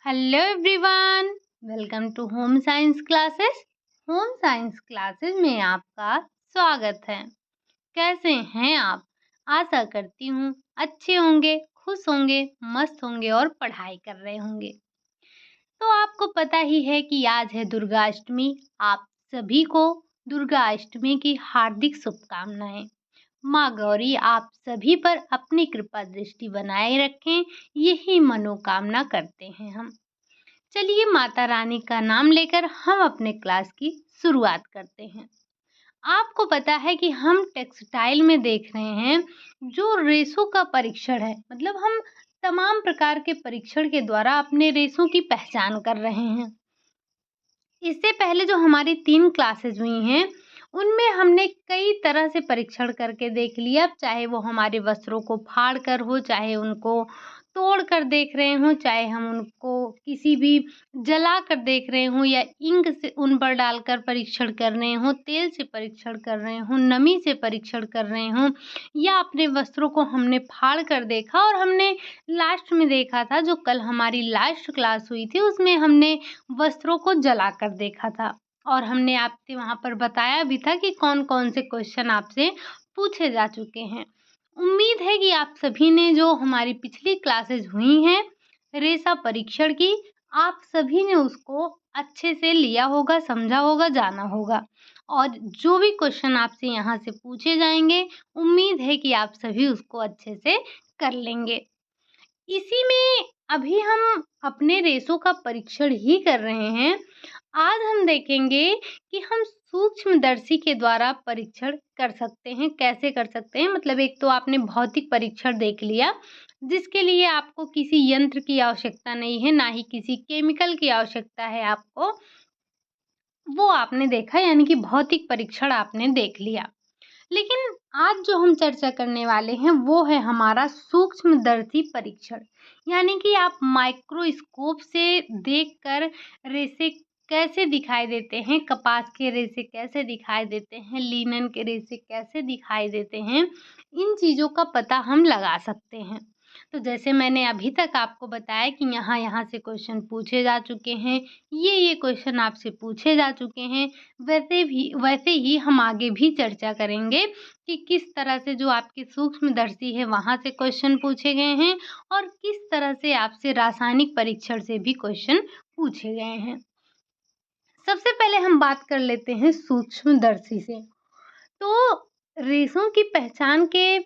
Hello everyone, welcome to home science classes. Home science classes में आपका स्वागत है। कैसे हैं आप? आशा करती हूँ अच्छे होंगे, खुश होंगे, मस्त होंगे और पढ़ाई कर रहे होंगे। तो आपको पता ही है कि आज है दुर्गा अष्टमी। आप सभी को दुर्गा अष्टमी की हार्दिक शुभकामनाएं। माँ गौरी आप सभी पर अपनी कृपा दृष्टि बनाए रखें, यही मनोकामना करते हैं हम। चलिए माता रानी का नाम लेकर हम अपने क्लास की शुरुआत करते हैं। आपको पता है कि हम टेक्सटाइल में देख रहे हैं जो रेशों का परीक्षण है, मतलब हम तमाम प्रकार के परीक्षण के द्वारा अपने रेशों की पहचान कर रहे हैं। इससे पहले जो हमारी 3 क्लासेस हुई हैं, उनमें हमने कई तरह से परीक्षण करके देख लिया, चाहे वो हमारे वस्त्रों को फाड़ कर हो, चाहे उनको तोड़ कर देख रहे हों, चाहे हम उनको किसी भी जला कर देख रहे हों या इंक से उन पर डालकर परीक्षण कर रहे हों, तेल से परीक्षण कर रहे हों, नमी से परीक्षण कर रहे हों या अपने वस्त्रों को हमने फाड़ कर देखा। और हमने लास्ट में देखा था, जो कल हमारी लास्ट क्लास हुई थी, उसमें हमने वस्त्रों को जलाकर देखा था और हमने आपसे वहाँ पर बताया भी था कि कौन-कौन से क्वेश्चन आपसे पूछे जा चुके हैं। उम्मीद है कि आप सभी ने जो हमारी पिछली क्लासेस हुई हैं रेशा परीक्षण की, आप सभी ने उसको अच्छे से लिया होगा, समझा होगा, जाना होगा। और जो भी क्वेश्चन आपसे यहाँ से पूछे जाएँगे, उम्मीद है कि आप सभी उसको अच्छे से कर लेंगे। इसी में अभी हम अपने रेशों का परीक्षण ही कर रहे हैं। आज हम देखेंगे कि हम सूक्ष्मदर्शी के द्वारा परीक्षण कर सकते हैं। कैसे कर सकते हैं? मतलब एक तो आपने भौतिक परीक्षण देख लिया, जिसके लिए आपको किसी यंत्र की आवश्यकता नहीं है, ना ही किसी केमिकल की आवश्यकता है आपको। वो आपने देखा, यानी कि भौतिक परीक्षण आपने देख लिया। लेकिन आज जो हम चर्चा करने वाले हैं वो है हमारा सूक्ष्मदर्शी परीक्षण। यानी कि आप माइक्रोस्कोप से देखकर रेशे कैसे दिखाई देते हैं, कपास के रेशे कैसे दिखाई देते हैं, लिनन के रेशे कैसे दिखाई देते हैं, इन चीज़ों का पता हम लगा सकते हैं। तो जैसे मैंने अभी तक आपको बताया कि यहाँ-यहाँ से क्वेश्चन पूछे जा चुके हैं, ये क्वेश्चन आपसे पूछे जा चुके हैं, वैसे ही हम आगे भी चर्चा करेंगे कि किस तरह से जो आपके सूक्ष्मदर्शी है वहाँ से क्वेश्चन पूछे गए हैं और किस तरह से आपसे रासायनिक परीक्षण से भी क्वेश्चन पूछे गए हैं। सबसे पहले हम बात कर लेते हैं सूक्ष्मदर्शी से। तो रेशों की पहचान के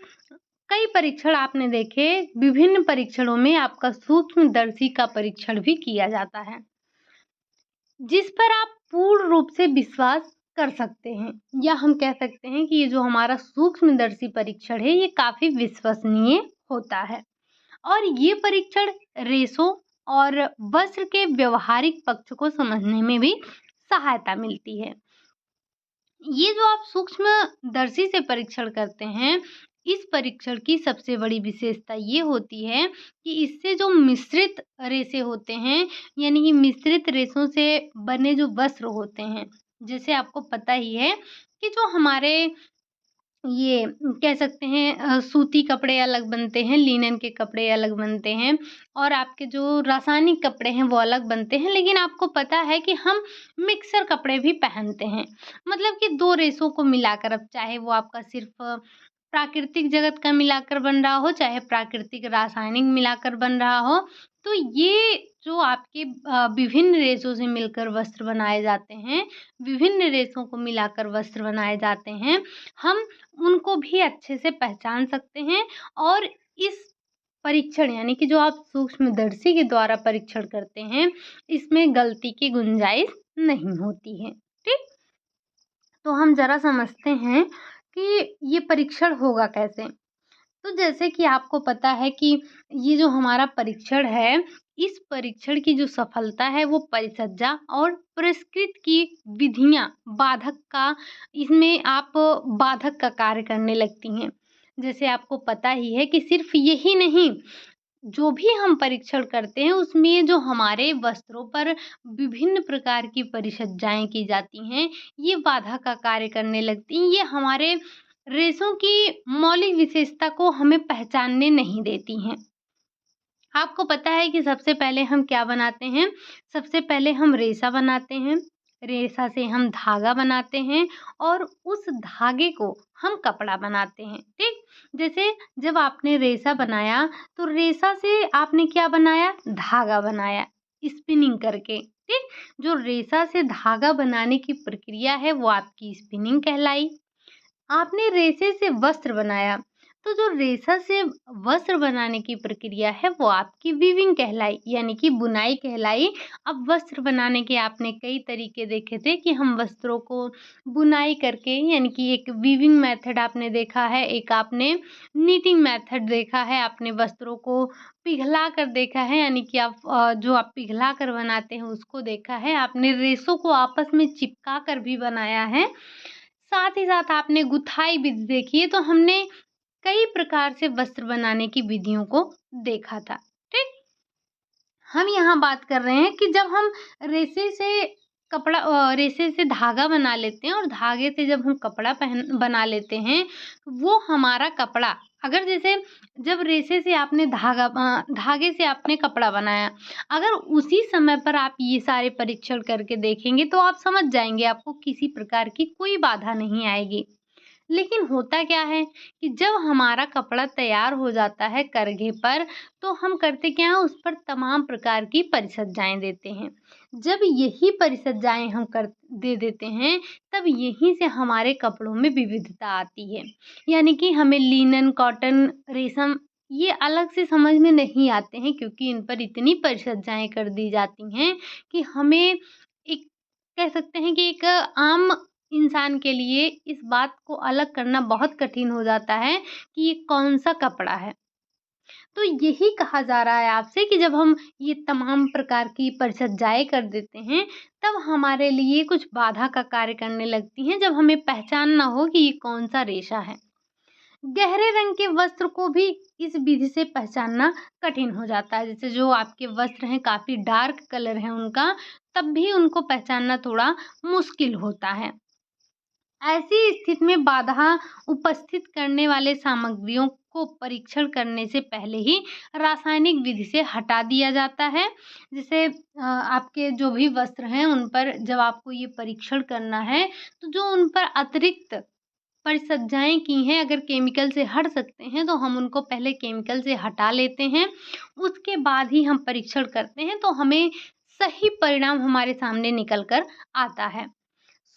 कई परीक्षण आपने देखे, विभिन्न परीक्षणों में आपका सूक्ष्मदर्शी का परीक्षण भी किया जाता है, जिस पर आप पूर्ण रूप से विश्वास कर सकते हैं, या हम कह सकते हैं कि ये जो हमारा सूक्ष्मदर्शी परीक्षण है, ये काफ़ी विश्वसनीय होता है। और ये परीक्षण रेशों और वस्त्र के व्यवहारिक पक्ष को समझने में भी सहायता मिलती है। ये जो आप सूक्ष्मदर्शी से परीक्षण करते हैं, इस परीक्षण की सबसे बड़ी विशेषता ये होती है कि इससे जो मिश्रित रेशे होते हैं, यानी कि मिश्रित रेशों से बने जो वस्त्र होते हैं, जैसे आपको पता ही है कि जो हमारे ये कह सकते हैं सूती कपड़े अलग बनते हैं, लिनन के कपड़े अलग बनते हैं और आपके जो रासायनिक कपड़े हैं वो अलग बनते हैं। लेकिन आपको पता है कि हम मिक्सर कपड़े भी पहनते हैं। मतलब कि 2 रेशों को मिलाकर, अब चाहे वो आपका सिर्फ़ प्राकृतिक जगत का मिलाकर बन रहा हो, चाहे प्राकृतिक रासायनिक मिलाकर बन रहा हो, तो ये जो आपके विभिन्न रेशों से मिलकर वस्त्र बनाए जाते हैं, विभिन्न रेशों को मिलाकर वस्त्र बनाए जाते हैं, हम उनको भी अच्छे से पहचान सकते हैं। और इस परीक्षण, यानी कि जो आप सूक्ष्मदर्शी के द्वारा परीक्षण करते हैं, इसमें गलती की गुंजाइश नहीं होती है। ठीक? तो हम ज़रा समझते हैं कि ये परीक्षण होगा कैसे? तो जैसे कि आपको पता है कि ये जो हमारा परीक्षण है, इस परीक्षण की जो सफलता है वो परिसज्जा और पुरस्कृत की विधियाँ बाधक का इसमें आप बाधक का कार्य करने लगती हैं। जैसे आपको पता ही है कि सिर्फ़ यही नहीं, जो भी हम परीक्षण करते हैं उसमें जो हमारे वस्त्रों पर विभिन्न प्रकार की परिसज्जाएँ की जाती हैं, ये बाधा का कार्य करने लगती हैं। ये हमारे रेशों की मौलिक विशेषता को हमें पहचानने नहीं देती हैं। आपको पता है कि सबसे पहले हम क्या बनाते हैं? सबसे पहले हम रेशा बनाते हैं, रेशा से हम धागा बनाते हैं और उस धागे को हम कपड़ा बनाते हैं, ठीक? जैसे जब आपने रेशा बनाया, तो रेशा से आपने क्या बनाया? धागा बनाया, स्पिनिंग करके, ठीक? जो रेशा से धागा बनाने की प्रक्रिया है, वो आपकी स्पिनिंग कहलाई। आपने रेशे से वस्त्र बनाया, तो जो रेशा से वस्त्र बनाने की प्रक्रिया है वो आपकी वीविंग कहलाई, यानी कि बुनाई कहलाई। अब वस्त्र बनाने के आपने कई तरीके देखे थे कि हम वस्त्रों को बुनाई करके, यानी कि एक वीविंग मेथड आपने देखा है, एक आपने नीटिंग मेथड देखा है, आपने वस्त्रों को पिघला कर देखा है, यानी कि आप जो आप पिघला कर बनाते हैं उसको देखा है, आपने रेशों को आपस में चिपका कर भी बनाया है। साथ ही साथ आपने गुथाई विधि देखी है, तो हमने कई प्रकार से वस्त्र बनाने की विधियों को देखा था, ठीक? हम यहाँ बात कर रहे हैं कि जब हम रेशे से धागा बना लेते हैं और धागे से जब हम कपड़ा पहन बना लेते हैं, वो हमारा कपड़ा, अगर जैसे जब रेशे से आपने धागे से आपने कपड़ा बनाया, अगर उसी समय पर आप ये सारे परीक्षण करके देखेंगे तो आप समझ जाएँगे, आपको किसी प्रकार की कोई बाधा नहीं आएगी। लेकिन होता क्या है कि जब हमारा कपड़ा तैयार हो जाता है करघे पर, तो हम करते क्या हैं, उस पर तमाम प्रकार की परिसज्जाएँ देते हैं। जब यही परिसज्जाएँ हम कर दे देते हैं, तब यहीं से हमारे कपड़ों में विविधता आती है। यानी कि हमें लिनन, कॉटन, रेशम ये अलग से समझ में नहीं आते हैं, क्योंकि इन पर इतनी परिसज्जाएँ कर दी जाती हैं कि हमें एक कह सकते हैं कि एक आम इंसान के लिए इस बात को अलग करना बहुत कठिन हो जाता है कि ये कौन-सा कपड़ा है। तो यही कहा जा रहा है आपसे कि जब हम ये तमाम प्रकार की परिचर्चाएँ कर देते हैं, तब हमारे लिए कुछ बाधा का कार्य करने लगती हैं, जब हमें पहचानना हो कि ये कौन-सा रेशा है। गहरे रंग के वस्त्र को भी इस विधि से पहचानना कठिन हो जाता है। जैसे जो आपके वस्त्र हैं, काफ़ी डार्क कलर है उनका, तब भी उनको पहचानना थोड़ा मुश्किल होता है। ऐसी स्थिति में बाधा उपस्थित करने वाले सामग्रियों को परीक्षण करने से पहले ही रासायनिक विधि से हटा दिया जाता है। जैसे आपके जो भी वस्त्र हैं उन पर जब आपको ये परीक्षण करना है, तो जो उन पर अतिरिक्त परिसज्जाएँ की हैं, अगर केमिकल से हट सकते हैं तो हम उनको पहले केमिकल से हटा लेते हैं। उसके बाद ही हम परीक्षण करते हैं, तो हमें सही परिणाम हमारे सामने निकल कर आता है।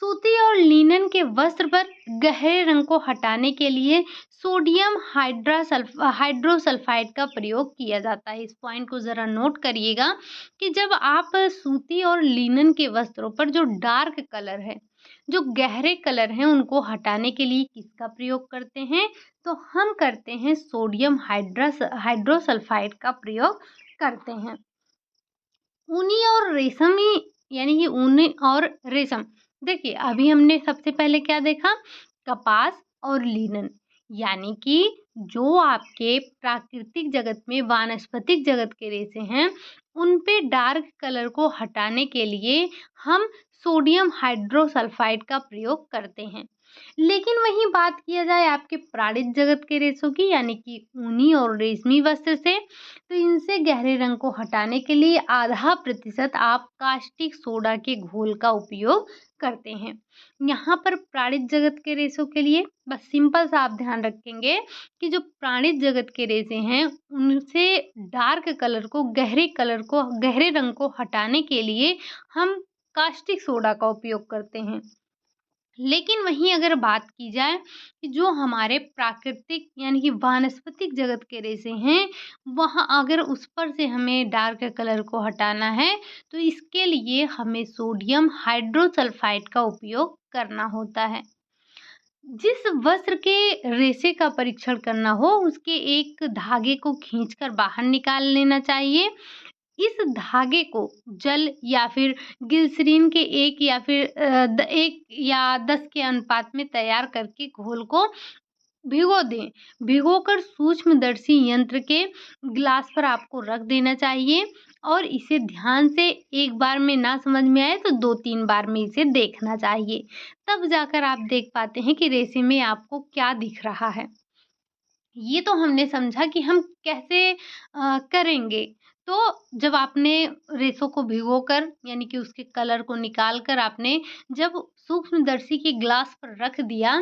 सूती और लिनन के वस्त्र पर गहरे रंग को हटाने के लिए सोडियम हाइड्रोसल्फाइड का प्रयोग किया जाता है। इस पॉइंट को ज़रा नोट करिएगा कि जब आप सूती और लिनन के वस्त्रों पर जो डार्क कलर है, जो गहरे कलर हैं, उनको हटाने के लिए किसका प्रयोग करते हैं? तो हम करते हैं सोडियम हाइड्रोसल्फाइड का प्रयोग करते हैं। ऊनी और रेशमी, यानी कि ऊनी और रेशम। देखिए, अभी हमने सबसे पहले क्या देखा? कपास और लिनन, यानी कि जो आपके प्राकृतिक जगत में वानस्पतिक जगत के रेशे हैं, उन पे डार्क कलर को हटाने के लिए हम सोडियम हाइड्रोसल्फाइड का प्रयोग करते हैं। लेकिन वहीं बात किया जाए आपके प्राणिज जगत के रेशों की, यानी कि ऊनी और रेशमी वस्त्र से, तो इनसे गहरे रंग को हटाने के लिए आधा प्रतिशत आप कास्टिक सोडा के घोल का उपयोग करते हैं। यहाँ पर प्राणिज जगत के रेशों के लिए बस सिंपल सा आप ध्यान रखेंगे कि जो प्राणिज जगत के रेशे हैं, उनसे डार्क कलर को गहरे रंग को हटाने के लिए हम कास्टिक सोडा का उपयोग करते हैं। लेकिन वहीं अगर बात की जाए कि जो हमारे प्राकृतिक, यानी कि वानस्पतिक जगत के रेशे हैं, वहाँ अगर उस पर से हमें डार्क कलर को हटाना है, तो इसके लिए हमें सोडियम हाइड्रोसल्फाइड का उपयोग करना होता है। जिस वस्त्र के रेशे का परीक्षण करना हो, उसके एक धागे को खींचकर बाहर निकाल लेना चाहिए। इस धागे को जल या फिर ग्लिसरीन के 1 या 10 के अनुपात में तैयार करके घोल को भिगो दें। भिगोकर सूक्ष्मदर्शी यंत्र के ग्लास पर आपको रख देना चाहिए और इसे ध्यान से, एक बार में ना समझ में आए तो 2-3 बार में इसे देखना चाहिए। तब जाकर आप देख पाते हैं कि रेशे में आपको क्या दिख रहा है। ये तो हमने समझा कि हम कैसे करेंगे। तो जब आपने रेशों को भिगोकर यानी कि उसके कलर को निकाल कर आपने जब सूक्ष्मदर्शी के ग्लास पर रख दिया,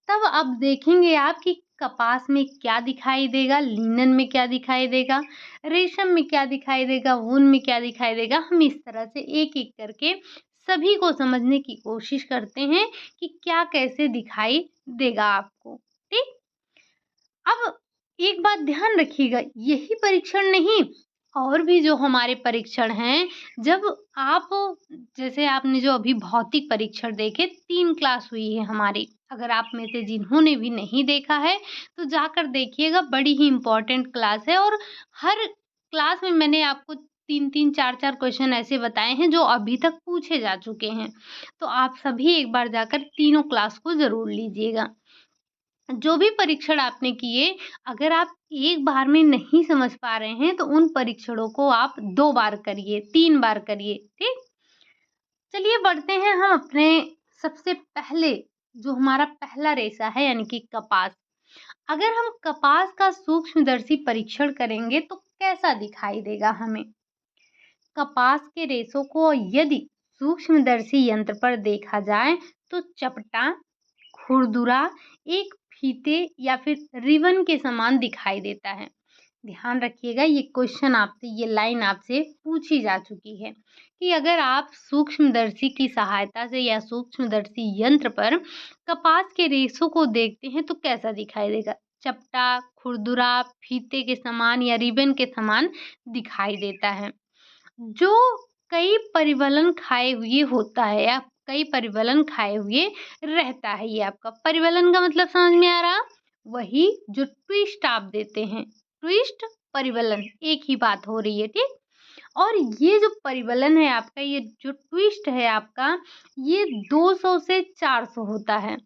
तब अब देखेंगे आप कि कपास में क्या दिखाई देगा, लिनन में क्या दिखाई देगा, रेशम में क्या दिखाई देगा, ऊन में क्या दिखाई देगा। हम इस तरह से एक-एक करके सभी को समझने की कोशिश करते हैं कि क्या कैसे दिखाई देगा आपको। ठीक? अब एक बात ध्यान रखिएगा, यही परीक्षण नहीं, और भी जो हमारे परीक्षण हैं, जब आप जैसे आपने जो अभी भौतिक परीक्षण देखे, 3 क्लास हुई है हमारी। अगर आप में से जिन्होंने भी नहीं देखा है, तो जाकर देखिएगा, बड़ी ही इम्पोर्टेंट क्लास है और हर क्लास में मैंने आपको 3-3, 4-4 क्वेश्चन ऐसे बताए हैं, जो अभी तक पूछे जा चुके हैं। तो आप सभी एक बार जाकर तीनों क्लास को ज़रूर लीजिएगा। जो भी परीक्षण आपने किए, अगर आप एक बार में नहीं समझ पा रहे हैं, तो उन परीक्षणों को आप 2 बार करिए, 3 बार करिए, ठीक? चलिए बढ़ते हैं हम अपने सबसे पहले जो हमारा पहला रेशा है यानी कि कपास। अगर हम कपास का सूक्ष्मदर्शी परीक्षण करेंगे, तो कैसा दिखाई देगा हमें? कपास के रेशों को यदि सूक्ष्मदर्शी यंत्र पर देखा जाए, तो चपटा, खुरदुरा, एक फीते या फिर रिबन के समान दिखाई देता है। ध्यान रखिएगा, ये क्वेश्चन आपसे, ये लाइन आपसे पूछी जा चुकी है कि अगर आप सूक्ष्मदर्शी की सहायता से या सूक्ष्मदर्शी यंत्र पर कपास के रेशों को देखते हैं, तो कैसा दिखाई देगा? चपटा, खुरदुरा, फीते के समान या रिबन के समान दिखाई देता है। जो कई परिवलन खाए हुए होता है या कई परिवलन खाए हुए रहता है, ये आपका परिवलन का मतलब समझ में आ रहा? वही जो ट्विस्ट आप देते हैं, ट्विस्ट, परिवलन एक ही बात हो रही है, ठीक? और ये जो परिवलन है आपका, ये जो ट्विस्ट है आपका, ये 200 से 400 होता है।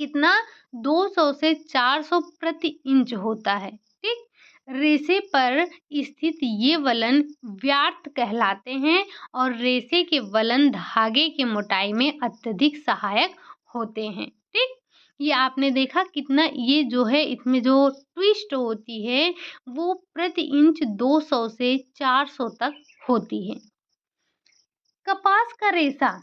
कितना? 200 से 400 प्रति इंच होता है, ठीक? रेशे पर स्थित ये वलन व्यार्थ कहलाते हैं और रेशे के वलन धागे की मोटाई में अत्यधिक सहायक होते हैं, ठीक? ये आपने देखा कितना, ये जो है इसमें जो ट्विस्ट होती है, वो प्रति इंच 200 से 400 तक होती है। कपास का रेशा,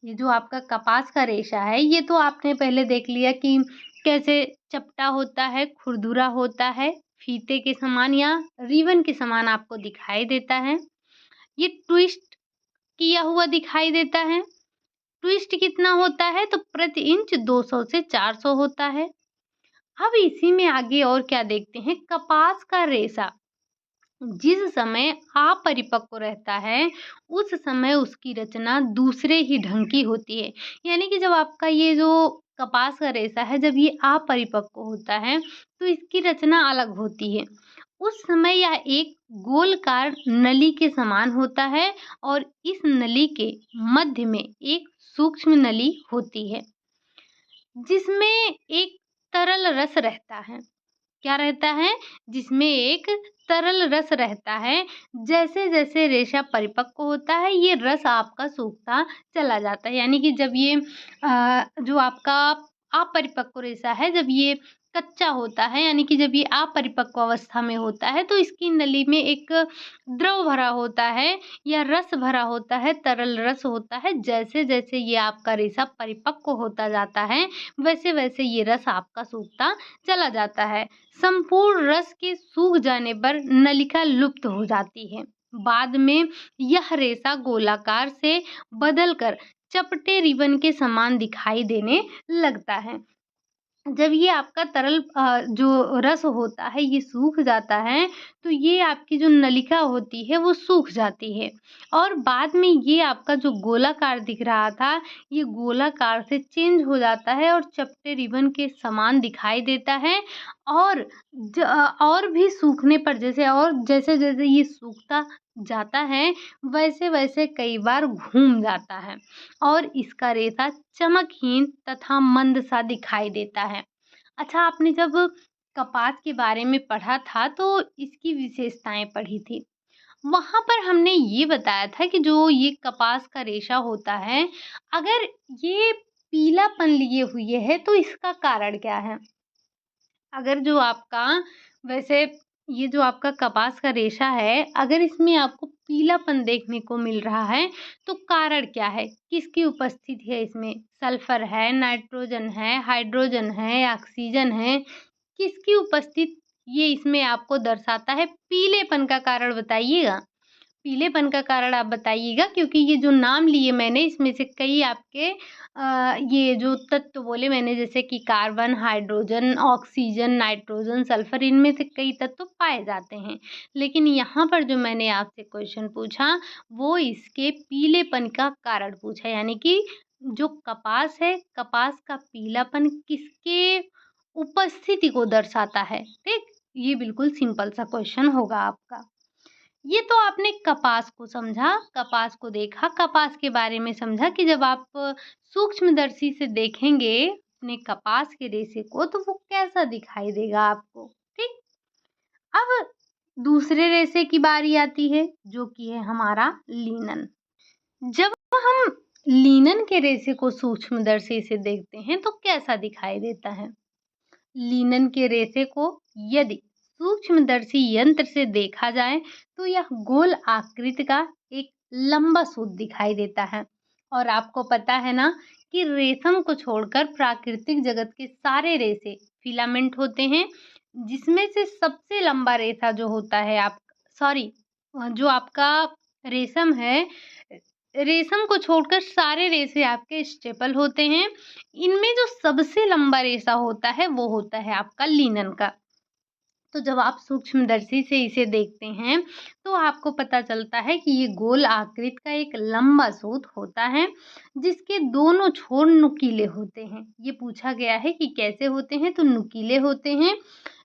ये जो आपका कपास का रेशा है, ये तो आपने पहले देख लिया कि कैसे चपटा होता है, खुरदुरा होता है, फीते के समान या रिबन के समान आपको दिखाई देता है। ये ट्विस्ट किया हुआ दिखाई देता है। ट्विस्ट कितना होता है? तो प्रति इंच 200 से 400 होता है। अब इसी में आगे और क्या देखते हैं, कपास का रेशा जिस समय अपरिपक्व रहता है, उस समय उसकी रचना दूसरे ही ढंग की होती है। यानी कि जब आपका ये जो कपास का रेशा है, जब ये अपरिपक्व होता है, तो इसकी रचना अलग होती है। उस समय यह एक गोलकार नली के समान होता है और इस नली के मध्य में एक सूक्ष्म नली होती है, जिसमें एक तरल रस रहता है। क्या रहता है? जिसमें एक तरल रस रहता है। जैसे-जैसे रेशा परिपक्व होता है, ये रस आपका सूखता चला जाता है। यानी कि जब ये जो आपका अपरिपक्व रेशा है, जब ये कच्चा होता है, यानी कि जब ये अपरिपक्व अवस्था में होता है, तो इसकी नली में एक द्रव भरा होता है या रस भरा होता है, तरल रस होता है। जैसे-जैसे ये आपका रेशा परिपक्व होता जाता है, वैसे-वैसे ये रस आपका सूखता चला जाता है। संपूर्ण रस के सूख जाने पर नलिका लुप्त हो जाती है। बाद में यह रेशा गोलाकार से बदलकर चपटे रिबन के समान दिखाई देने लगता है। जब ये आपका तरल जो रस होता है, ये सूख जाता है, तो ये आपकी जो नलिका होती है, वो सूख जाती है और बाद में ये आपका जो गोलाकार दिख रहा था, ये गोलाकार से चेंज हो जाता है और चपटे रिबन के समान दिखाई देता है और और भी सूखने पर जैसे-जैसे ये सूखता जाता है, वैसे-वैसे कई बार घूम जाता है और इसका रेशा चमकहीन तथा मंद सा दिखाई देता है। अच्छा, आपने जब कपास के बारे में पढ़ा था, तो इसकी विशेषताएँ पढ़ी थी। वहाँ पर हमने ये बताया था कि जो ये कपास का रेशा होता है, अगर ये पीलापन लिए हुए है, तो इसका कारण क्या है? अगर जो आपका वैसे ये जो आपका कपास का रेशा है, अगर इसमें आपको पीलापन देखने को मिल रहा है, तो कारण क्या है? किसकी उपस्थिति है इसमें? सल्फर है, नाइट्रोजन है, हाइड्रोजन है, ऑक्सीजन है, किसकी उपस्थित ये इसमें आपको दर्शाता है? पीलेपन का कारण बताइएगा। पीलेपन का कारण आप बताइएगा, क्योंकि ये जो नाम लिए मैंने इसमें से कई आपके ये जो तत्व बोले मैंने जैसे कि carbon, hydrogen, oxygen, nitrogen, sulphur, इनमें से कई तत्व पाए जाते हैं। लेकिन यहाँ पर जो मैंने आपसे क्वेश्चन पूछा वो इसके पीलेपन का कारण पूछा, यानी कि जो कपास है, कपास का पीलापन किसके उपस्थिति को दर्शाता है, ठीक? ये बिल्कुल सिंपल सा क्वेश्चन होगा आपका। ये तो आपने कपास को समझा, कपास को देखा, कपास के बारे में समझा कि जब आप सूक्ष्मदर्शी से देखेंगे अपने कपास के रेशे को तो वो कैसा दिखाई देगा आपको, ठीक? अब दूसरे रेशे की बारी आती है जो कि है हमारा लिनन। जब हम लिनन के रेशे को सूक्ष्मदर्शी से देखते हैं तो कैसा दिखाई देता है? लिनन के रेशे को यदि सूक्ष्मदर्शी यंत्र से देखा जाए तो यह गोल आकृति का एक लंबा सूत दिखाई देता है। और आपको पता है ना कि रेशम को छोड़कर प्राकृतिक जगत के सारे रेशे फिलामेंट होते हैं, जिसमें से सबसे लंबा रेशा जो होता है आप सॉरी जो आपका रेशम है, रेशम को छोड़कर सारे रेशे आपके स्टेपल होते हैं। इनमें जो सबसे लंबा रेशा होता है वो होता है आपका लिनन का। तो जब आप सूक्ष्मदर्शी से इसे देखते हैं तो आपको पता चलता है कि ये गोल आकृति का एक लंबा सूत होता है जिसके दोनों छोर नुकीले होते हैं। ये पूछा गया है कि कैसे होते हैं, तो नुकीले होते हैं।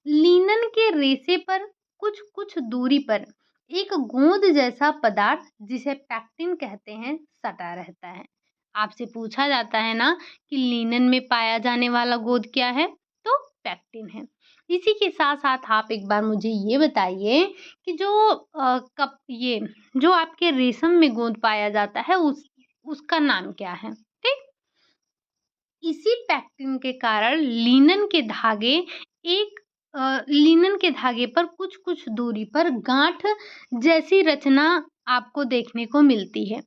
लिनन के रेशे पर कुछ कुछ दूरी पर एक गोंद जैसा पदार्थ जिसे पैक्टिन कहते हैं सटा रहता है। आपसे पूछा जाता है ना कि लिनन में पाया जाने वाला गोंद क्या है, तो पैक्टिन है। इसी के साथ साथ आप एक बार मुझे ये बताइए कि जो कप ये जो आपके रेशम में गोंद पाया जाता है उसका नाम क्या है, ठीक? इसी पैक्टिन के कारण लिनन के धागे पर कुछ कुछ दूरी पर गांठ जैसी रचना आपको देखने को मिलती है।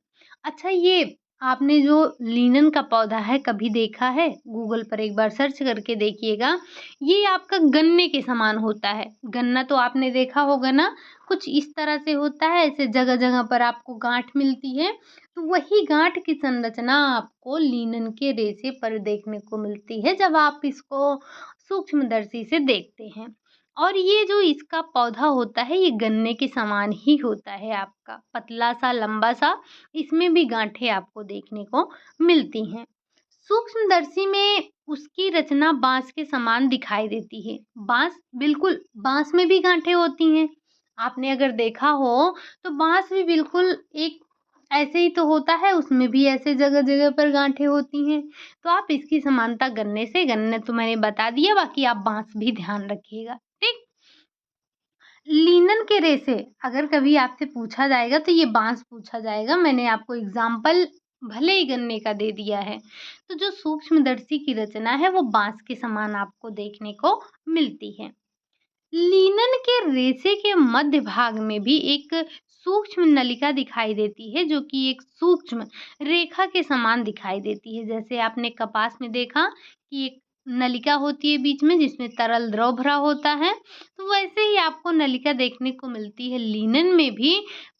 अच्छा, ये आपने जो लिनन का पौधा है कभी देखा है? गूगल पर एक बार सर्च करके देखिएगा। ये आपका गन्ने के समान होता है। गन्ना तो आपने देखा होगा ना, कुछ इस तरह से होता है, ऐसे जगह जगह पर आपको गांठ मिलती है। तो वही गांठ की संरचना आपको लिनन के रेशे पर देखने को मिलती है जब आप इसको सूक्ष्मदर्शी से देखते हैं। और ये जो इसका पौधा होता है ये गन्ने के समान ही होता है, आपका पतला सा लंबा सा, इसमें भी गांठें आपको देखने को मिलती हैं। सूक्ष्मदर्शी में उसकी रचना बांस के समान दिखाई देती है। बांस में भी गांठें होती हैं। आपने अगर देखा हो तो बांस भी बिल्कुल एक ऐसे ही तो होता है, उसमें भी ऐसे जगह जगह पर गांठें होती हैं। तो आप इसकी समानता गन्ने तो मैंने बता दिया, बाकी आप बांस भी ध्यान रखिएगा, ठीक? लिनन के रेशे अगर कभी आपसे पूछा जाएगा तो ये बांस पूछा जाएगा। मैंने आपको एग्जाम्पल भले ही गन्ने का दे दिया है। तो जो सूक्ष्मदर्शी की रचना है वो बांस के समान आपको देखने को मिलती है। लिनन के रेशे के मध्य भाग में भी एक सूक्ष्म नलिका दिखाई देती है जो कि एक सूक्ष्म रेखा के समान दिखाई देती है। जैसे आपने कपास में देखा कि एक नलिका होती है बीच में जिसमें तरल द्रव भरा होता है, तो वैसे ही आपको नलिका देखने को मिलती है लिनन में भी।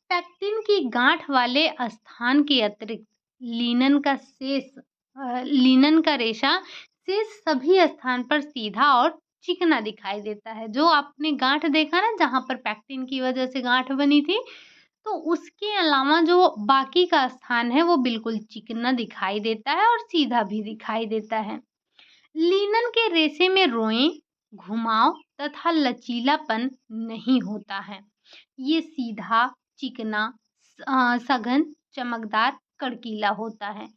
पैक्टिन की गांठ वाले स्थान के अतिरिक्त लिनन का रेशा शेष सभी स्थान पर सीधा और चिकना दिखाई देता है। जो आपने गांठ देखा ना जहाँ पर पैक्टिन की वजह से गांठ बनी थी, तो उसके अलावा जो बाकी का स्थान है वो बिल्कुल चिकना दिखाई देता है और सीधा भी दिखाई देता है। लिनन के रेशे में रोएं, घुमाव तथा लचीलापन नहीं होता है। ये सीधा, चिकना, सघन, चमकदार, कड़कीला होता है।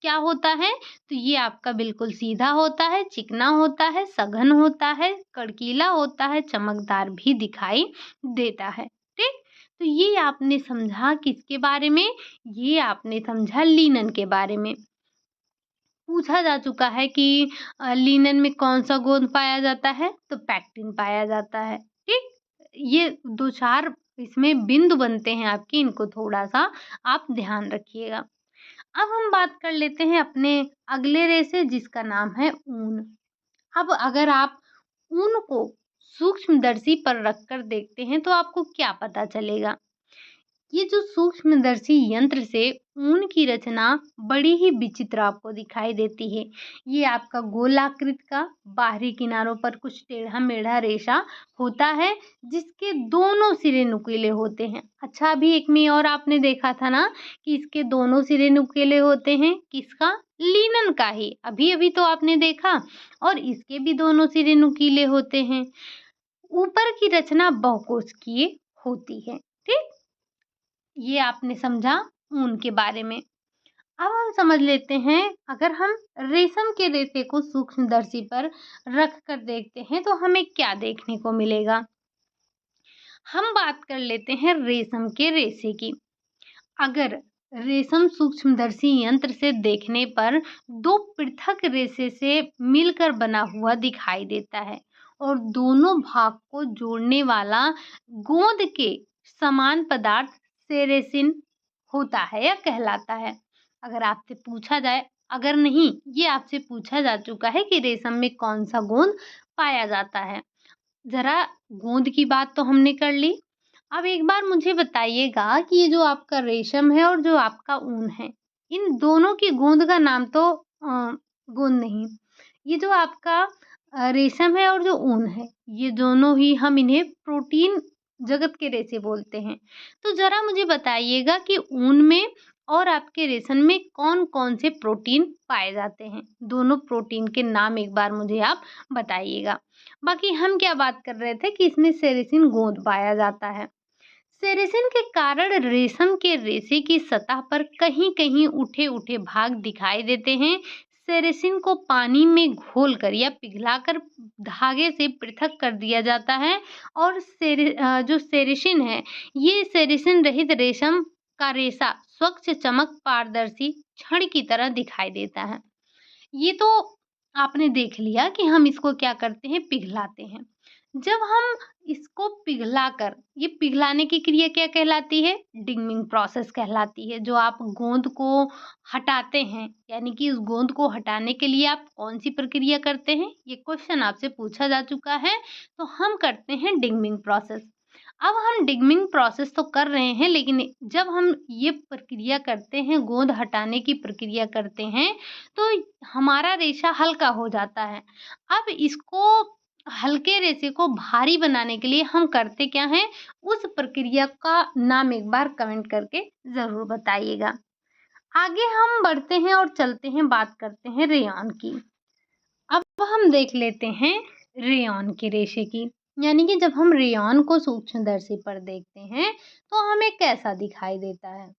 क्या होता है? तो ये आपका बिल्कुल सीधा होता है, चिकना होता है, सघन होता है, कड़कीला होता है, चमकदार भी दिखाई देता है, ठीक? तो ये आपने समझा किसके बारे में? ये आपने समझा लिनन के बारे में। पूछा जा चुका है कि लिनन में कौन-सा गोंद पाया जाता है? तो पैक्टिन पाया जाता है, ठीक? ये 2-4 इसमें बिंदु बनते हैं आपके, इनको थोड़ा-सा आप ध्यान रखिएगा। अब हम बात कर लेते हैं अपने अगले रे से, जिसका नाम है ऊन। अब अगर आप ऊन को सूक्ष्मदर्शी पर रखकर देखते हैं तो आपको क्या पता चलेगा? ये जो सूक्ष्मदर्शी यंत्र से ऊन की रचना बड़ी ही विचित्र आपको दिखाई देती है। ये आपका गोलाकृत का बाहरी किनारों पर कुछ टेढ़ा-मेढ़ा रेशा होता है, जिसके दोनों सिरे नुकीले होते हैं। अच्छा, अभी एक में और आपने देखा था ना कि इसके दोनों सिरे नुकीले होते हैं, किसका? लिनन का ही। अभी-अभी तो आपने देखा, और इसके भी दोनों सिरे नुकीले होते हैं। ऊपर की रचना बहुकोशिकीय होती है, ठीक? ये आपने समझा ऊन के बारे में। अब हम समझ लेते हैं, अगर हम रेशम के रेशे को सूक्ष्मदर्शी पर रख कर देखते हैं तो हमें क्या देखने को मिलेगा। हम बात कर लेते हैं रेशम के रेशे की। अगर रेशम सूक्ष्मदर्शी यंत्र से देखने पर दो पृथक रेशे से मिलकर बना हुआ दिखाई देता है, और दोनों भाग को जोड़ने वाला गोंद के समान पदार्थ सेरेसिन होता है या कहलाता है। अगर आपसे पूछा जाए, अगर नहीं, ये आपसे पूछा जा चुका है कि रेशम में कौन सा गोंद पाया जाता है। जरा गोंद की बात तो हमने कर ली। अब एक बार मुझे बताइएगा कि ये जो आपका रेशम है और जो आपका ऊन है, इन दोनों की गोंद का नाम तो गोंद नहीं, ये जो आपका रेशम है और जो ऊन है, ये दोनों ही हम इन्हें प्रोटीन जगत के रेशे बोलते हैं। तो ज़रा मुझे बताइएगा कि ऊन में और आपके रेशम में कौन-कौन से प्रोटीन पाए जाते हैं? दोनों प्रोटीन के नाम एक बार मुझे आप बताइएगा। बाकी हम क्या बात कर रहे थे कि इसमें सेरेसिन गोंद पाया जाता है। सेरेसिन के कारण रेशम के रेशे की सतह पर कहीं-कहीं उठे-उठे भाग दिखाई देते हैं। सेरेसिन को पानी में घोलकर या पिघलाकर धागे से पृथक कर दिया जाता है, और जो सेरेसिन है, ये सेरेसिन रहित रेशम का रेशा स्वच्छ, चमक, पारदर्शी छड़ की तरह दिखाई देता है। ये तो आपने देख लिया कि हम इसको क्या करते हैं, पिघलाते हैं। जब हम इसको पिघलाकर, ये पिघलाने की क्रिया क्या कहलाती है? डिंगिंग प्रोसेस कहलाती है। जो आप गोंद को हटाते हैं, यानी कि उस गोंद को हटाने के लिए आप कौन सी प्रक्रिया करते हैं? ये क्वेश्चन आपसे पूछा जा चुका है, तो हम करते हैं डिंगिंग प्रोसेस। अब हम डिंगिंग प्रोसेस तो कर रहे हैं, लेकिन जब हम ये प्रक्रिया करते हैं, गोंद हटाने की प्रक्रिया करते हैं, तो हमारा रेशा हल्का हो जाता है। अब इसको, हल्के रेशे को भारी बनाने के लिए हम करते क्या हैं? उस प्रक्रिया का नाम एक बार कमेंट करके ज़रूर बताइएगा। आगे हम बढ़ते हैं और चलते हैं, बात करते हैं रेयॉन की। अब हम देख लेते हैं रेयॉन के रेशे की, यानी कि जब हम रेयॉन को सूक्ष्मदर्शी पर देखते हैं तो हमें कैसा दिखाई देता है।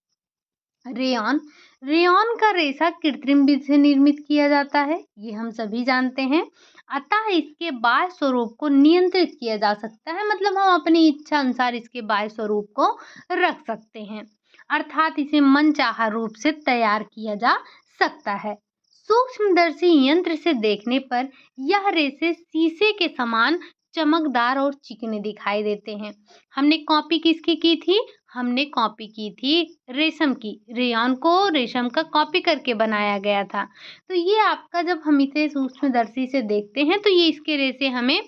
रेयॉन रेयॉन का रेशा कृत्रिम विधि से निर्मित किया जाता है, ये हम सभी जानते हैं। अतः इसके बाह्य स्वरूप को नियंत्रित किया जा सकता है, मतलब हम अपनी इच्छा अनुसार इसके बाह्य स्वरूप को रख सकते हैं, अर्थात इसे मनचाहा रूप से तैयार किया जा सकता है। सूक्ष्मदर्शी यंत्र से देखने पर यह रेशे शीशे के समान चमकदार और चिकने दिखाई देते हैं। हमने कॉपी किसकी की थी? हमने कॉपी की थी रेशम की। रेयॉन को रेशम का कॉपी करके बनाया गया था। तो ये आपका, जब हम इसे सूक्ष्मदर्शी से देखते हैं तो ये इसके रेशे हमें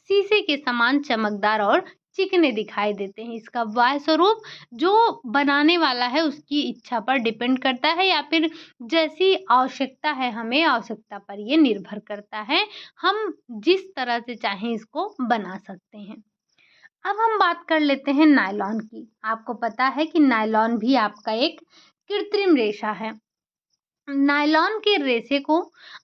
शीशे के समान चमकदार और चिकने दिखाई देते हैं। इसका बाह्य स्वरूप जो बनाने वाला है उसकी इच्छा पर डिपेंड करता है, या फिर जैसी आवश्यकता है हमें, आवश्यकता पर ये निर्भर करता है। हम जिस तरह से चाहें इसको बना सकते हैं। अब हम बात कर लेते हैं नायलॉन की। आपको पता है कि नायलॉन भी आपका एक कृत्रिम रेशा है। नायलॉन के रेशे को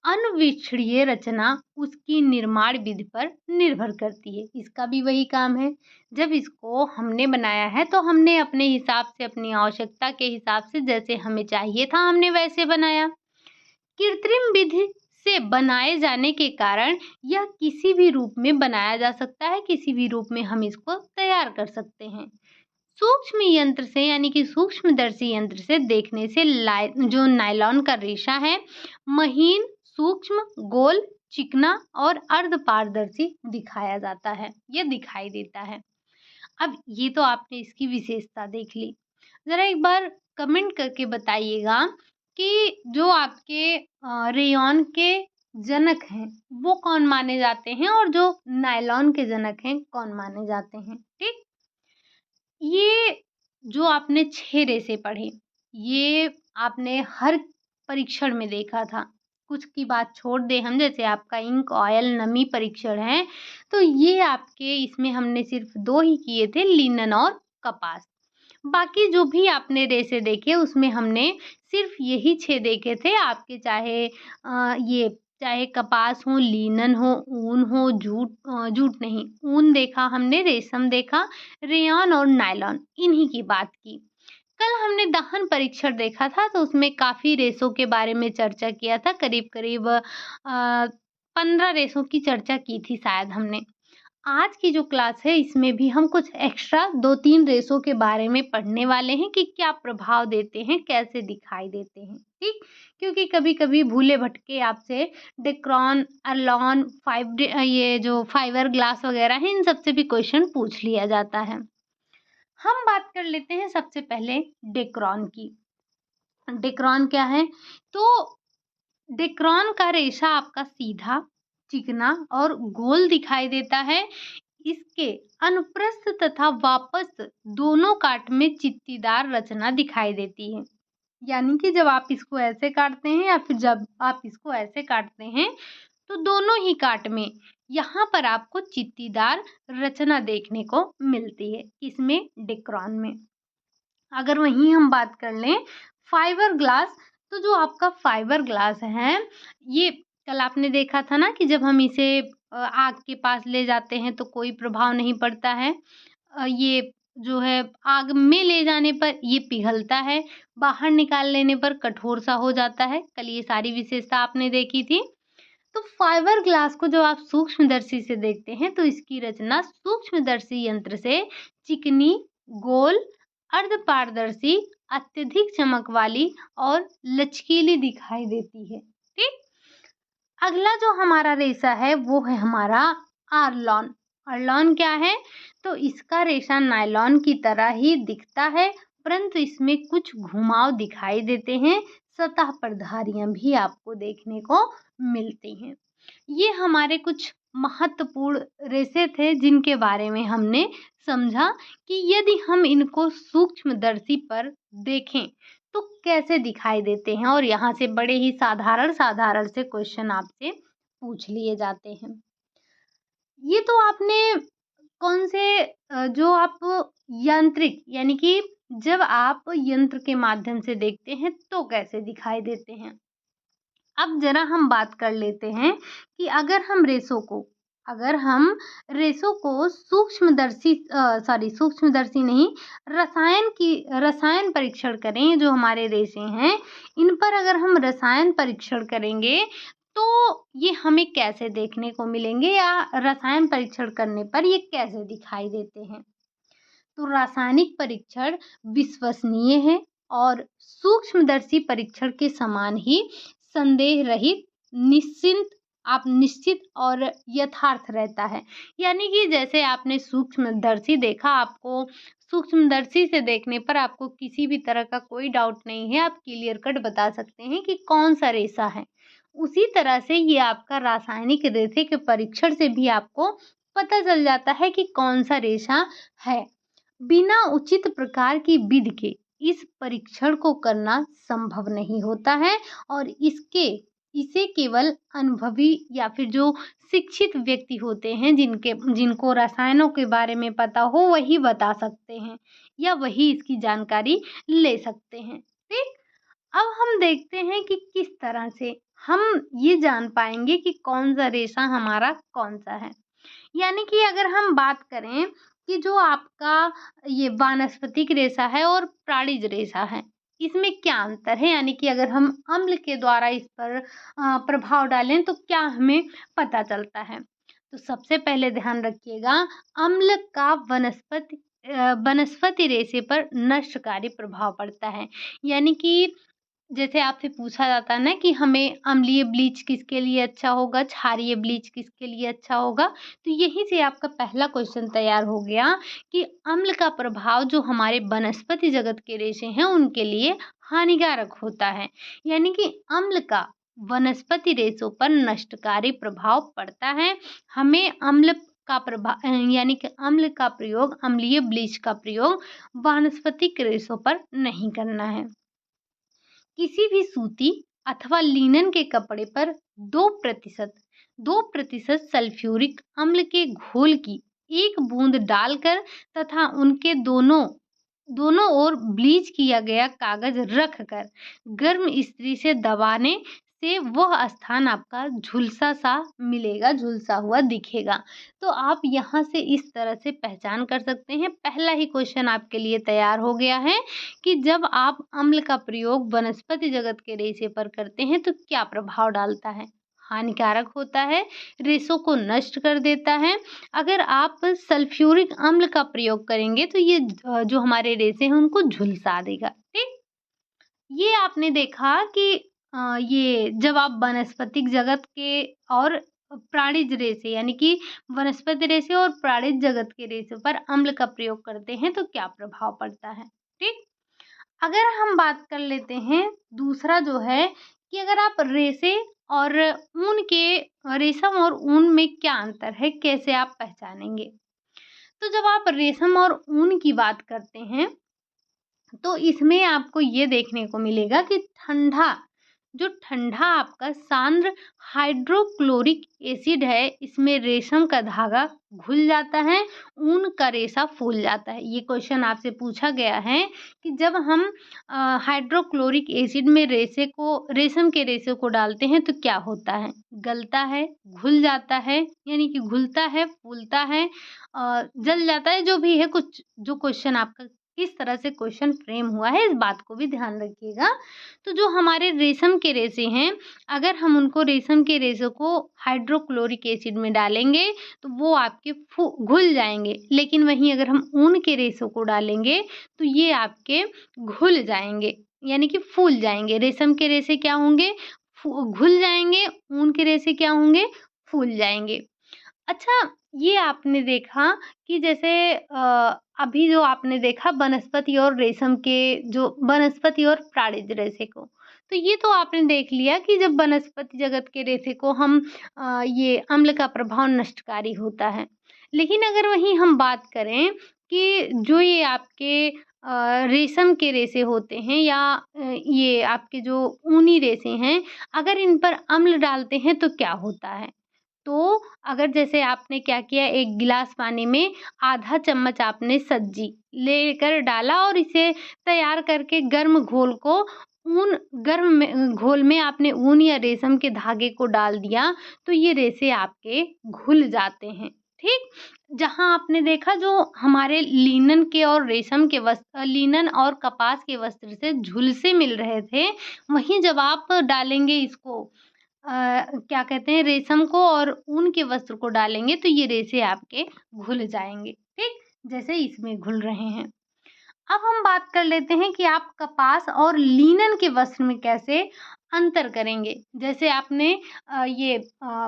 अनुविच्छिड़ीय रचना उसकी निर्माण विधि पर निर्भर करती है। इसका भी वही काम है। जब इसको हमने बनाया है तो हमने अपने हिसाब से, अपनी आवश्यकता के हिसाब से, जैसे हमें चाहिए था हमने वैसे बनाया। कृत्रिम विधि से बनाए जाने के कारण यह किसी भी रूप में बनाया जा सकता है, किसी भी रूप में हम इसको तैयार कर सकते हैं। सूक्ष्म यंत्र से यानी कि सूक्ष्मदर्शी यंत्र से देखने से जो नायलॉन का रेशा है महीन, सूक्ष्म, गोल, चिकना और अर्धपारदर्शी दिखाया जाता है, ये दिखाई देता है। अब ये तो आपने इसकी विशेषता देख ली। ज़रा एक बार कमेंट करके बताइएगा कि जो आपके रेयॉन के जनक हैं, वो कौन माने जाते हैं और जो नायलॉन के जनक हैं, कौन माने जाते हैं? ठीक? ये जो आपने 6 रेशे पढ़े, ये आपने हर परीक्षण में देखा था। कुछ की बात छोड़ दें हम, जैसे आपका इंक, ऑयल, नमी परीक्षण है, तो ये आपके इसमें हमने सिर्फ़ 2 ही किए थे, लिनन और कपास। बाकी जो भी आपने रेशे देखे उसमें हमने सिर्फ़ यही 6 देखे थे। आपके चाहे कपास हो, लिनन हो, ऊन हो, जूट नहीं, ऊन देखा हमने, रेशम देखा, रेयॉन और नायलॉन, इन्हीं की बात की। कल हमने दहन परीक्षण देखा था, तो उसमें काफ़ी रेशों के बारे में चर्चा किया था, करीब-करीब 15 रेशों की चर्चा की थी शायद हमने। आज की जो क्लास है इसमें भी हम कुछ एक्स्ट्रा 2-3 रेशों के बारे में पढ़ने वाले हैं कि क्या प्रभाव देते हैं, कैसे दिखाई देते हैं, ठीक? क्योंकि कभी-कभी भूले-भटके आपसे डेक्रोन, अरलॉन, ये जो फाइबर ग्लास वगैरह हैं, इन सब से भी क्वेश्चन पूछ लिया जाता है। हम बात कर लेते हैं सबसे पहले डेक्रोन की। डेक्रोन क्या है? तो डेक्रोन का रेशा आपका सीधा, चिकना और गोल दिखाई देता है। इसके अनुप्रस्थ तथा वापस दोनों काट में चित्तीदार रचना दिखाई देती है। यानी कि जब आप इसको ऐसे काटते हैं या फिर जब आप इसको ऐसे काटते हैं, तो दोनों ही काट में यहाँ पर आपको चित्तीदार रचना देखने को मिलती है। इसमें डेक्रोन में। अगर वहीं हम बात कर लें फाइबर ग्लास, तो जो आपका फाइबर ग्लास है, ये कल आपने देखा था ना कि जब हम इसे आग के पास ले जाते हैं तो कोई प्रभाव नहीं पड़ता है। ये जो है आग में ले जाने पर ये पिघलता है, बाहर निकाल लेने पर कठोर सा हो जाता है। कल ये सारी विशेषता आपने देखी थी। तो फाइबर ग्लास को जब आप सूक्ष्मदर्शी से देखते हैं तो इसकी रचना सूक्ष्मदर्शी यंत्र से चिकनी, गोल, अर्धपारदर्शी, अत्यधिक चमक वाली और लचकीली दिखाई देती है। ठीक? अगला जो हमारा रेशा है वो है हमारा आर्लॉन। आर्लॉन क्या है? तो इसका रेशा नायलॉन की तरह ही दिखता है, परंतु इसमें कुछ घुमाव दिखाई देते हैं। सतह पर धारियां भी आपको देखने को मिलती हैं। ये हमारे कुछ महत्वपूर्ण रेशे थे जिनके बारे में हमने समझा कि यदि हम इनको सूक्ष्मदर्शी पर देखें तो कैसे दिखाई देते हैं, और यहाँ से बड़े ही साधारण से क्वेश्चन आपसे पूछ लिए जाते हैं। ये तो आपने कौन से जो आप यांत्रिक यानी कि जब आप यंत्र के माध्यम से देखते हैं तो कैसे दिखाई देते हैं। अब ज़रा हम बात कर लेते हैं कि अगर हम रेशों को सूक्ष्मदर्शी नहीं, रसायन परीक्षण करें, जो हमारे रेशे हैं, इन पर अगर हम रसायन परीक्षण करेंगे, तो ये हमें कैसे देखने को मिलेंगे या रसायन परीक्षण करने पर ये कैसे दिखाई देते हैं। तो रासायनिक परीक्षण विश्वसनीय है और सूक्ष्मदर्शी परीक्षण के समान ही संदेह रहित, निश्चित और यथार्थ रहता है। यानी कि जैसे आपने सूक्ष्मदर्शी देखा, आपको सूक्ष्मदर्शी से देखने पर आपको किसी भी तरह का कोई डाउट नहीं है, आप क्लियर कट बता सकते हैं कि कौन सा रेशा है। उसी तरह से ये आपका रासायनिक रेशे के परीक्षण से भी आपको पता चल जाता है कि कौन सा रेशा है। बिना उचित प्रकार की विधि के इस परीक्षण को करना संभव नहीं होता है, और इसे केवल अनुभवी या फिर जो शिक्षित व्यक्ति होते हैं, जिनको रसायनों के बारे में पता हो, वही बता सकते हैं या वही इसकी जानकारी ले सकते हैं। ठीक? अब हम देखते हैं कि किस तरह से हम ये जान पाएंगे कि कौन सा रेशा हमारा कौन सा है। यानी कि अगर हम बात करें कि जो आपका ये वानस्पतिक रेशा है और प्राणिज रेशा है, इसमें क्या अंतर है, यानी कि अगर हम अम्ल के द्वारा इस पर प्रभाव डालें तो क्या हमें पता चलता है। तो सबसे पहले ध्यान रखिएगा, अम्ल का वनस्पति रेशे पर नष्टकारी प्रभाव पड़ता है। यानी कि जैसे आपसे पूछा जाता है ना कि हमें अम्लीय ब्लीच किसके लिए अच्छा होगा, क्षारीय ब्लीच किसके लिए अच्छा होगा, तो यहीं से आपका पहला क्वेश्चन तैयार हो गया कि अम्ल का प्रभाव जो हमारे वनस्पति जगत के रेशे हैं उनके लिए हानिकारक होता है। यानी कि अम्ल का वनस्पति रेशों पर नष्टकारी प्रभाव पड़ता है। हमें अम्ल का यानी कि अम्ल का प्रयोग, अम्लीय ब्लीच का प्रयोग वानस्पतिक रेशों पर नहीं करना है। किसी भी सूती अथवा लिनन के कपड़े पर 2% सल्फ्यूरिक अम्ल के घोल की एक बूंद डालकर तथा उनके दोनों दोनों ओर ब्लीच किया गया कागज रखकर गर्म इस्त्री से दबाने से वह स्थान आपका झुलसा सा मिलेगा, झुलसा हुआ दिखेगा। तो आप यहाँ से इस तरह से पहचान कर सकते हैं। पहला ही क्वेश्चन आपके लिए तैयार हो गया है कि जब आप अम्ल का प्रयोग वनस्पति जगत के रेशे पर करते हैं तो क्या प्रभाव डालता है? हानिकारक होता है, रेशों को नष्ट कर देता है। अगर आप सल्फ्यूरिक अम्ल का प्रयोग करेंगे तो ये जो हमारे रेशे हैं उनको झुलसा देगा। ठीक, ये आपने देखा कि ये जब आप वनस्पतिक जगत के और प्राणिज रेशे यानी कि वनस्पति रेशे और प्राणिज जगत के रेशे पर अम्ल का प्रयोग करते हैं तो क्या प्रभाव पड़ता है। ठीक, अगर हम बात कर लेते हैं दूसरा जो है कि अगर आप रेशे और ऊन के रेशम और ऊन में क्या अंतर है, कैसे आप पहचानेंगे? तो जब आप रेशम और ऊन की बात करते हैं तो इसमें आपको ये देखने को मिलेगा कि ठंडा आपका सांद्र हाइड्रोक्लोरिक एसिड है, इसमें रेशम का धागा घुल जाता है, ऊन का रेशा फूल जाता है। ये क्वेश्चन आपसे पूछा गया है कि जब हम हाइड्रोक्लोरिक एसिड में रेशम के रेशे को डालते हैं तो क्या होता है? गलता है, घुल जाता है, यानी कि घुलता है, फूलता है, जल जाता है, जो भी है कुछ जो क्वेश्चन आपका किस तरह से क्वेश्चन फ्रेम हुआ है इस बात को भी ध्यान रखिएगा। तो जो हमारे रेशम के रेशे हैं, अगर हम उनको रेशम के रेशों को हाइड्रोक्लोरिक एसिड में डालेंगे तो वो आपके घुल जाएंगे, लेकिन वहीं अगर हम ऊन के रेशों को डालेंगे तो ये आपके घुल जाएंगे, यानी कि फूल जाएंगे। रेशम के रेशे क्या होंगे? घुल जाएंगे, ऊन के रेशे क्या होंगे? फूल जाएंगे। अच्छा, ये आपने देखा कि जैसे अभी जो आपने देखा वनस्पति और रेशम के जो वनस्पति और प्राणिज रेशे को, तो ये तो आपने देख लिया कि जब वनस्पति जगत के रेशे को हम ये अम्ल का प्रभाव नष्टकारी होता है। लेकिन अगर वहीं हम बात करें कि जो ये आपके रेशम के रेशे होते हैं या ये आपके जो ऊनी रेशे हैं, अगर इन पर अम्ल डालते हैं तो क्या होता है? तो अगर जैसे आपने क्या किया, एक गिलास पानी में आधा चम्मच आपने सज्जी लेकर डाला और इसे तैयार करके गर्म घोल में आपने ऊन या रेशम के धागे को डाल दिया तो ये रेशे आपके घुल जाते हैं। ठीक, जहाँ आपने देखा जो हमारे लिनन के और रेशम के वस्त्र, लिनन और कपास के वस्त्र से झुलसे मिल रहे थे, वहीं जब आप डालेंगे इसको क्या कहते हैं, रेशम को और ऊन के वस्त्र को डालेंगे तो ये रेशे आपके घुल जाएँगे, ठीक? जैसे इसमें घुल रहे हैं। अब हम बात कर लेते हैं कि आप कपास और लिनन के वस्त्र में कैसे अंतर करेंगे। जैसे आपने ये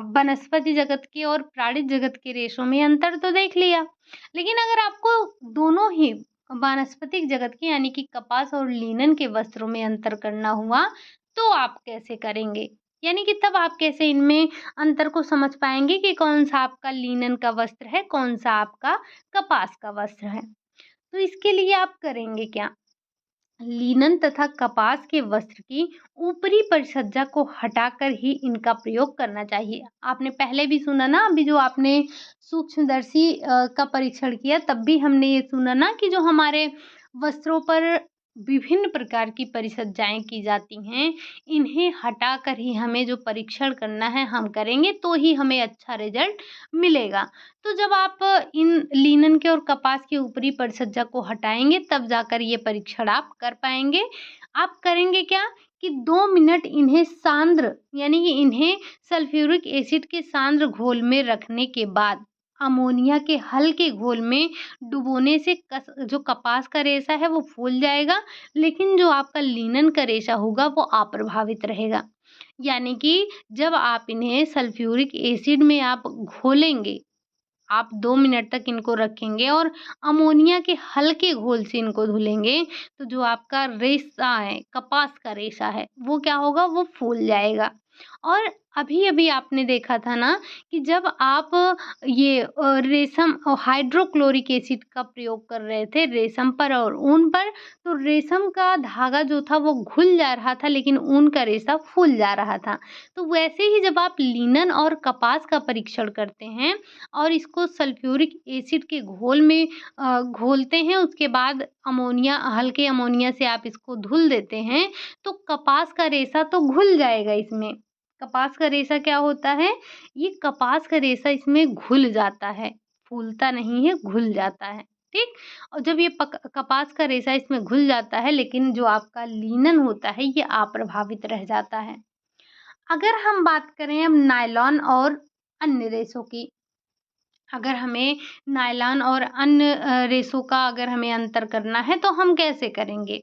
वनस्पति जगत के और प्राणिज जगत के रेशों में अंतर तो देख लिया, लेकिन अगर आपको दोनों ही वानस्पतिक जगत के यानी कि कपास और लिनन के वस्त्रों में अंतर करना हुआ, तो आप कैसे करेंगे? यानी कि तब आप कैसे इनमें अंतर को समझ पाएँगे कि कौन-सा आपका लिनन का वस्त्र है, कौन-सा आपका कपास का वस्त्र है। तो इसके लिए आप करेंगे क्या? लिनन तथा कपास के वस्त्र की ऊपरी परिसज्जा को हटाकर ही इनका प्रयोग करना चाहिए। आपने पहले भी सुना ना, अभी जो आपने सूक्ष्मदर्शी का परीक्षण किया तब भी हमने ये सुना ना कि जो हमारे वस्त्रों पर विभिन्न प्रकार की परिसज्जाएँ की जाती हैं, इन्हें हटाकर ही हमें जो परीक्षण करना है हम करेंगे तो ही हमें अच्छा रिज़ल्ट मिलेगा। तो जब आप इन लिनन के और कपास की ऊपरी परिसज्जा को हटाएँगे तब जाकर ये परीक्षण आप कर पाएँगे। आप करेंगे क्या कि 2 मिनट इन्हें सांद्र यानी कि इन्हें सल्फ्यूरिक एसिड के सांद्र घोल में रखने के बाद अमोनिया के हल्के घोल में डुबोने से जो कपास का रेशा है वो फूल जाएगा, लेकिन जो आपका लिनन का रेशा होगा वो अप्रभावित रहेगा। यानी कि जब आप इन्हें सल्फ्यूरिक एसिड में आप घोलेंगे, आप 2 मिनट तक इनको रखेंगे और अमोनिया के हल्के घोल से इनको धुलेंगे, तो जो आपका रेशा है, कपास का रेशा है, वो क्या होगा, वो फूल जाएगा। और अभी-अभी आपने देखा था ना कि जब आप ये रेशम हाइड्रोक्लोरिक एसिड का प्रयोग कर रहे थे रेशम पर और ऊन पर, तो रेशम का धागा जो था वो घुल जा रहा था, लेकिन ऊन का रेशा फूल जा रहा था। तो वैसे ही जब आप लिनन और कपास का परीक्षण करते हैं और इसको सल्फ्यूरिक एसिड के घोल में घोलते हैं, उसके बाद हल्के अमोनिया से आप इसको धुल देते हैं, तो कपास का रेशा तो घुल जाएगा इसमें। कपास का रेशा क्या होता है? ये कपास का रेशा इसमें घुल जाता है, फूलता नहीं है, घुल जाता है, ठीक? और जब ये कपास का रेशा इसमें घुल जाता है, लेकिन जो आपका लिनन होता है, ये अप्रभावित रह जाता है। अगर हम बात करें अब नायलॉन और अन्य रेशों की, अगर हमें नायलॉन और अन्य रेशों का अगर हमें अंतर करना है, तो हम कैसे करेंगे?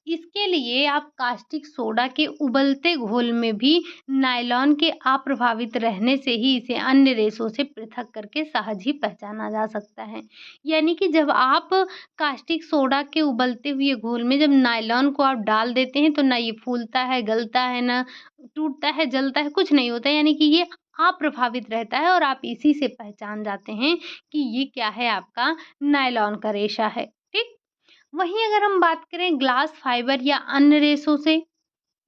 इसके लिए आप कास्टिक सोडा के उबलते घोल में भी नायलॉन के अप्रभावित रहने से ही इसे अन्य रेशों से पृथक करके सहज ही पहचाना जा सकता है। यानी कि जब आप कास्टिक सोडा के उबलते हुए घोल में जब नायलॉन को आप डाल देते हैं, तो ना ये फूलता है, गलता है, ना टूटता है, जलता है, कुछ नहीं होता है। यानी कि ये अप्रभावित रहता है और आप इसी से पहचान जाते हैं कि ये क्या है, आपका नायलॉन का रेशा है। ठीक? वहीं अगर हम बात करें ग्लास फाइबर या अन्य रेशों से,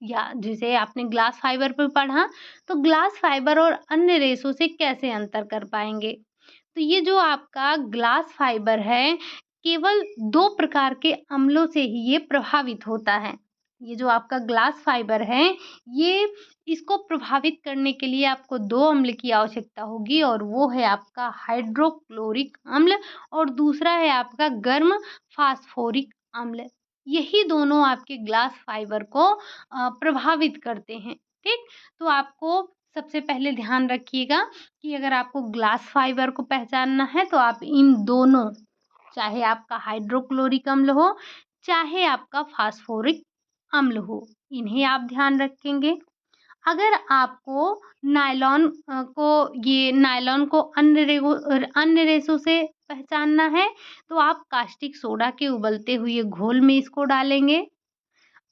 या जैसे आपने ग्लास फाइबर पे पढ़ा, तो ग्लास फाइबर और अन्य रेशों से कैसे अंतर कर पाएंगे? तो ये जो आपका ग्लास फाइबर है, केवल 2 प्रकार के अम्लों से ही ये प्रभावित होता है। ये जो आपका ग्लास फाइबर है, ये इसको प्रभावित करने के लिए आपको 2 अम्ल की आवश्यकता होगी, और वो है आपका हाइड्रोक्लोरिक अम्ल और दूसरा है आपका गर्म फास्फोरिक अम्ल। यही दोनों आपके ग्लास फाइबर को प्रभावित करते हैं, ठीक? तो आपको सबसे पहले ध्यान रखिएगा कि अगर आपको ग्लास फाइबर को पहचानना है, तो आप इन दोनों, चाहे आपका हाइड्रोक्लोरिक अम्ल हो, चाहे आपका फास्फोरिक अम्ल हो, इन्हें आप ध्यान रखेंगे। अगर आपको नायलॉन को अन्य रेशों से पहचानना है, तो आप कास्टिक सोडा के उबलते हुए घोल में इसको डालेंगे।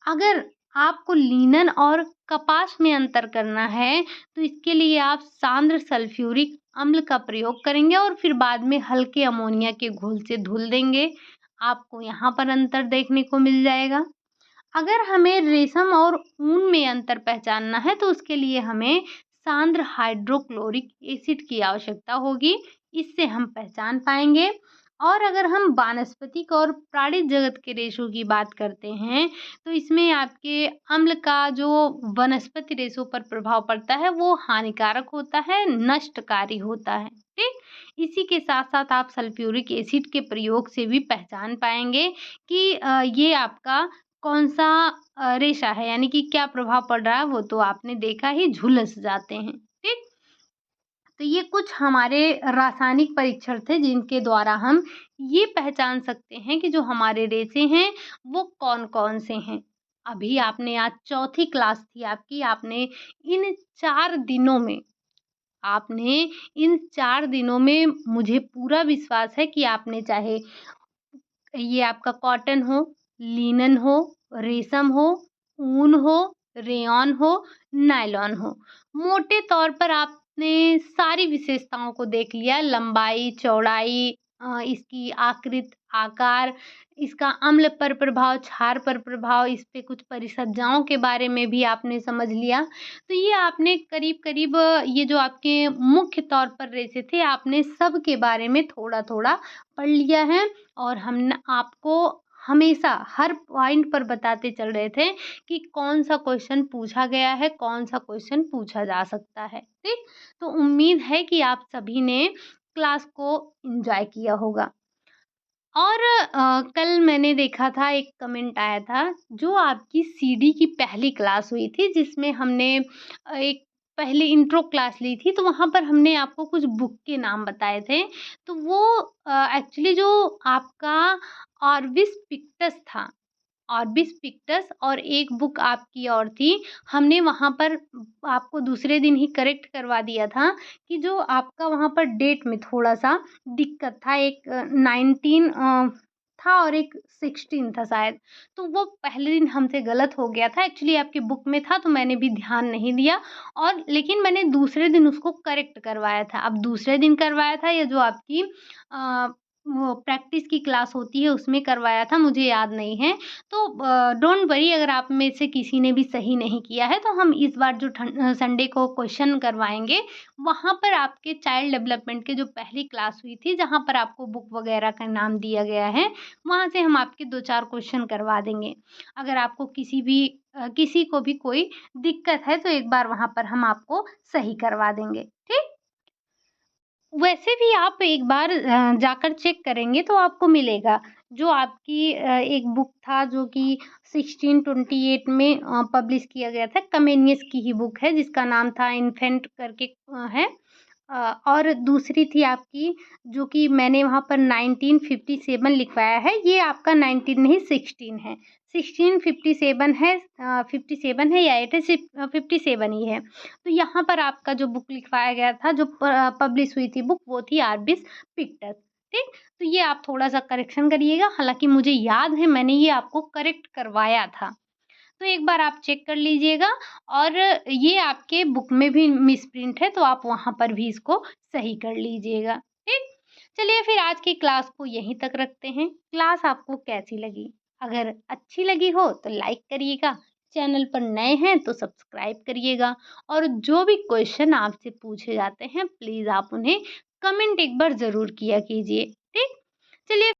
अगर आपको लिनन और कपास में अंतर करना है, तो इसके लिए आप सांद्र सल्फ्यूरिक अम्ल का प्रयोग करेंगे और फिर बाद में हल्के अमोनिया के घोल से धुल देंगे। आपको यहाँ पर अंतर देखने को मिल जाएगा। अगर हमें रेशम और ऊन में अंतर पहचानना है, तो उसके लिए हमें सांद्र हाइड्रोक्लोरिक एसिड की आवश्यकता होगी। इससे हम पहचान पाएंगे। और अगर हम वानस्पतिक और प्राणिज जगत के रेशों की बात करते हैं, तो इसमें आपके अम्ल का जो वनस्पति रेशों पर प्रभाव पड़ता है, वो हानिकारक होता है, नष्टकारी होता है। ठीक? इसी के साथ साथ आप सल्फ्यूरिक एसिड के प्रयोग से भी पहचान पाएंगे कि ये आपका कौन-सा रेशा है, यानी कि क्या प्रभाव पड़ रहा है, वो तो आपने देखा ही, झुलस जाते हैं, ठीक? तो ये कुछ हमारे रासायनिक परीक्षण थे जिनके द्वारा हम ये पहचान सकते हैं कि जो हमारे रेशे हैं वो कौन-कौन से हैं। अभी आपने आज चौथी क्लास थी आपकी, इन 4 दिनों में आपने इन 4 दिनों में मुझे पूरा विश्वास है कि आपने, चाहे ये आपका कॉटन हो, लिनन हो, रेशम हो, ऊन हो, रेयॉन हो, नायलॉन हो, मोटे तौर पर आपने सारी विशेषताओं को देख लिया। लंबाई, चौड़ाई, इसकी आकार, इसका अम्ल पर प्रभाव, क्षार पर प्रभाव, इस पे कुछ परिसज्जाओं के बारे में भी आपने समझ लिया। तो ये आपने करीब-करीब ये जो आपके मुख्य तौर पर रेशे थे, आपने सब के बारे में थोड़ा-थोड़ा पढ़ लिया है। और हम ना आपको हमेशा हर पॉइंट पर बताते चल रहे थे कि कौन-सा क्वेश्चन पूछा गया है, कौन-सा क्वेश्चन पूछा जा सकता है, ठीक? तो उम्मीद है कि आप सभी ने क्लास को एन्जॉय किया होगा। और कल मैंने देखा था, एक कमेंट आया था, जो आपकी सीडी की पहली क्लास हुई थी जिसमें हमने एक पहले इंट्रो क्लास ली थी, तो वहाँ पर हमने आपको कुछ बुक के नाम बताए थे। तो वो एक्चुअली जो आपका ऑर्बिस पिक्टस था, ऑर्बिस पिक्टस और एक बुक आपकी और थी। हमने वहाँ पर आपको दूसरे दिन ही करेक्ट करवा दिया था कि जो आपका वहाँ पर डेट में थोड़ा-सा दिक्कत था। एक 19 था और एक 16 था शायद। तो वो पहले दिन हमसे गलत हो गया था। एक्चुअली आपकी बुक में था तो मैंने भी ध्यान नहीं दिया और लेकिन मैंने दूसरे दिन उसको करेक्ट करवाया था। अब दूसरे दिन करवाया था या जो आपकी अ, वो प्रैक्टिस की क्लास होती है उसमें करवाया था, मुझे याद नहीं है। तो डोंट वरी अगर आप में से किसी ने भी सही नहीं किया है, तो हम इस बार जो संडे को क्वेश्चन करवाएँगे, वहाँ पर आपके चाइल्ड डेवलपमेंट की जो पहली क्लास हुई थी, जहाँ पर आपको बुक वगैरह का नाम दिया गया है, वहाँ से हम आपके 2-4 क्वेश्चन करवा देंगे। अगर आपको किसी को भी कोई दिक्कत है, तो एक बार वहाँ पर हम आपको सही करवा देंगे, ठीक? वैसे भी आप एक बार जाकर चेक करेंगे तो आपको मिलेगा। जो आपकी एक बुक था जो कि 1628 में पब्लिश किया गया था, कमेनियस की ही बुक है जिसका नाम था इन्फेंट करके है। और दूसरी थी आपकी जो कि मैंने वहाँ पर 1957 लिखवाया है, ये आपका 19 नहीं 16 है। 1657 है 57 है या 57 ही है। तो यहाँ पर आपका जो बुक लिखवाया गया था, जो पब्लिश हुई थी बुक, वो थी आरबिस पिक्टस, ठीक? तो ये आप थोड़ा-सा करेक्शन करिएगा, हालाँकि मुझे याद है मैंने ये आपको करेक्ट करवाया था। तो एक बार आप चेक कर लीजिएगा और ये आपके बुक में भी मिसप्रिंट है, तो आप वहाँ पर भी इसको सही कर लीजिएगा, ठीक? चलिए फिर आज की क्लास को यहीं तक रखते हैं। क्लास आपको कैसी लगी? अगर अच्छी लगी हो तो लाइक करिएगा, चैनल पर नए हैं तो सब्सक्राइब करिएगा और जो भी क्वेश्चन आपसे पूछे जाते हैं प्लीज़ आप उन्हें कमेंट एक बार ज़रूर किया कीजिए, ठीक? चलिए